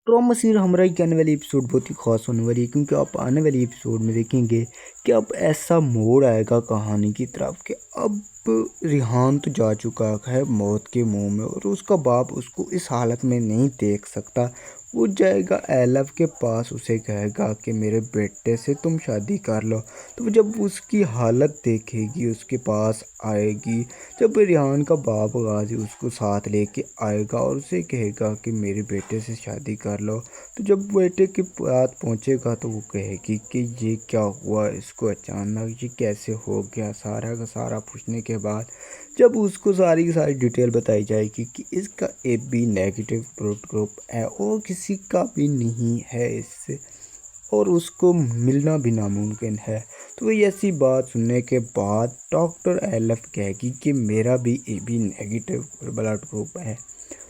Drama serial हमारा की आने वाली एपिसोड बहुत ही खास होने वाली है, क्योंकि आप आने वाली एपिसोड में देखेंगे कि अब ऐसा मोड़ आएगा कहानी की तरफ कि अब रिहान तो जा चुका है मौत के मुंह में, और उसका बाप उसको इस हालत में नहीं देख सकता। वो जाएगा एलफ के पास, उसे कहेगा कि मेरे बेटे से तुम शादी कर लो। तो जब उसकी हालत देखेगी उसके पास आएगी, जब रिहान का बाप गाजी उसको साथ लेके आएगा और उसे कहेगा कि मेरे बेटे से शादी कर लो। तो जब बेटे के पास पहुंचेगा तो वो कहेगी कि ये क्या हुआ, इसको अचानक ये कैसे हो गया। सारा का सारा पूछने के बाद जब उसको सारी की सारी डिटेल बताई जाएगी कि इसका एक भी नेगेटिव ब्लड ग्रुप है और किसी का भी नहीं है इससे, और उसको मिलना भी नामुमकिन है। तो वही ऐसी बात सुनने के बाद डॉक्टर एलफ कहेगी कि मेरा भी A B negative blood group है।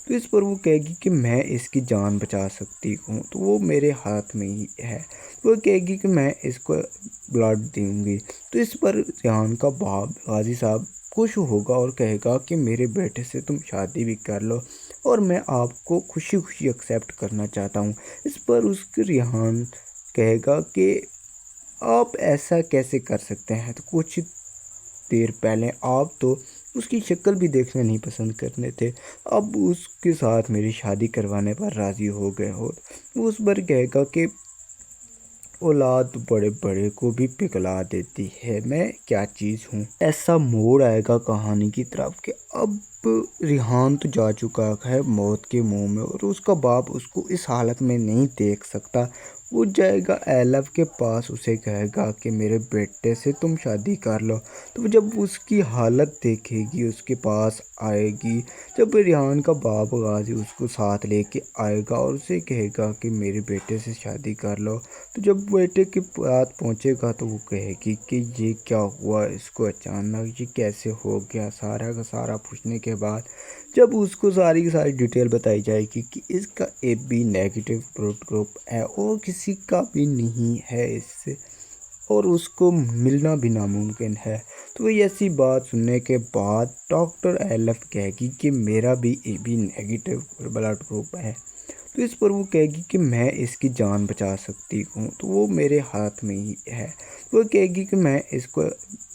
तो इस पर वो कहेगी कि मैं इसकी जान बचा सकती हूँ, तो वो मेरे हाथ में ही है। वो कहेगी कि मैं इसको ब्लड दूंगी। तो इस पर रिहान का बाप गाजी साहब खुश होगा और कहेगा कि मेरे बेटे से तुम शादी भी कर लो और मैं आपको खुशी खुशी एक्सेप्ट करना चाहता हूँ। इस पर उसके रिहान कहेगा कि आप ऐसा कैसे कर सकते हैं। तो कुछ देर पहले आप तो उसकी शक्ल भी देखना नहीं पसंद करने थे, अब उसके साथ मेरी शादी करवाने पर राज़ी हो गए हो। उस पर कहेगा कि औलाद बड़े बड़े को भी पिघला देती है, मैं क्या चीज़ हूँ। ऐसा मोड़ आएगा कहानी की तरफ कि अब रिहान तो जा चुका है मौत के मुंह में, और उसका बाप उसको इस हालत में नहीं देख सकता। वो जाएगा एलफ के पास, उसे कहेगा कि मेरे बेटे से तुम शादी कर लो। तो जब उसकी हालत देखेगी उसके पास आएगी, जब रिहान का बाप गाजी उसको साथ लेके आएगा और उसे कहेगा कि मेरे बेटे से शादी कर लो। तो जब बेटे के पास पहुंचेगा तो वो कहेगी कि ये क्या हुआ, इसको अचानक ये कैसे हो गया। सारा का सारा पूछने के बाद जब उसको सारी की सारी डिटेल बताई जाएगी कि इसका एक भी नेगेटिव ब्लड ग्रुप है और किसी का भी नहीं है इससे, और उसको मिलना भी नामुमकिन है। तो वही ऐसी बात सुनने के बाद डॉक्टर एलफ कहेगी कि मेरा भी A B negative blood group है। तो इस पर वो कहेगी कि मैं इसकी जान बचा सकती हूँ, तो वो मेरे हाथ में ही है। वो कहेगी कि मैं इसको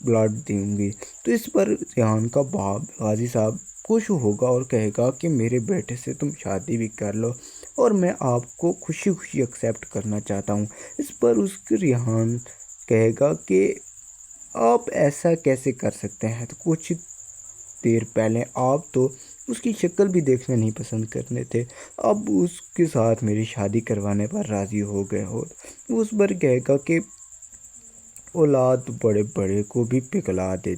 ब्लड दूंगी। तो इस पर रिहान का बाप गाजी साहब खुश होगा और कहेगा कि मेरे बेटे से तुम शादी भी कर लो और मैं आपको खुशी खुशी एक्सेप्ट करना चाहता हूँ। इस पर उसके रिहान कहेगा कि आप ऐसा कैसे कर सकते हैं। तो कुछ देर पहले आप तो उसकी शक्ल भी देखना नहीं पसंद करने थे, अब उसके साथ मेरी शादी करवाने पर राज़ी हो गए हो। उस पर कहेगा कि औलाद बड़े बड़े को भी पिघला देती